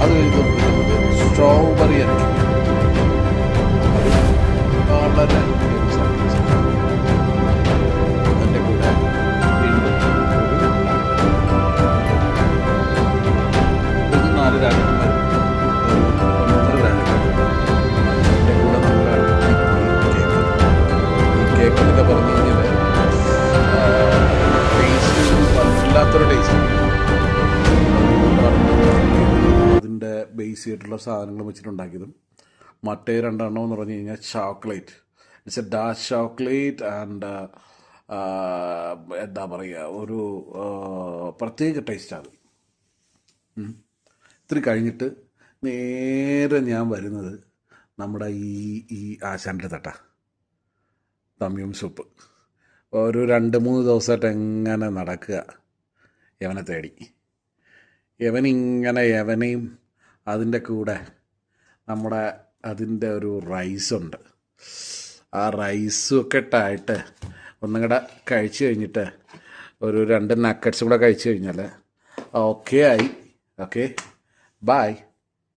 അത് കഴിഞ്ഞ് കിട്ടുന്നത് സ്ട്രോബെറി ആയിരിക്കും. വളരെ അതിൻ്റെ കൂടെ വീണ്ടും ഒരു 4 രാജകുമാരും 1.5 രാജകുമാരും. അതിൻ്റെ കൂടെ നമ്മുടെ കേക്ക് എന്നൊക്കെ പറഞ്ഞു കഴിഞ്ഞാൽ ടേസ്റ്റ് വല്ലാത്തൊരു ടേസ്റ്റ്. അതിൻ്റെ ബേസ് ചെയ്തിട്ടുള്ള സാധനങ്ങൾ വെച്ചിട്ടുണ്ടാക്കിയതും മറ്റേ 2 എണ്ണം എന്ന് പറഞ്ഞു കഴിഞ്ഞാൽ chocolate. It's A dark chocolate and എന്താ പറയുക, ഒരു പ്രത്യേക ടേസ്റ്റാണ്. ഇത്തിരി കഴിഞ്ഞിട്ട് നേരെ ഞാൻ വരുന്നത് നമ്മുടെ ഈ ആശാൻ്റെ തട്ട തമ്മിയും സൂപ്പ്. ഒരു 2-3 ദിവസമായിട്ട് എങ്ങനെ നടക്കുക യവനെ തേടി. യവനെയും അതിൻ്റെ കൂടെ നമ്മുടെ അതിൻ്റെ ഒരു റൈസുണ്ട്. ആ റൈസും ഒക്കെ ഇട്ടായിട്ട് ഒന്നും കൂടെ കഴിച്ച് കഴിഞ്ഞിട്ട് ഒരു 2 നക്കറ്റ്സും കൂടെ കഴിച്ച് കഴിഞ്ഞാൽ ഓക്കെ ആയി. Okay, by.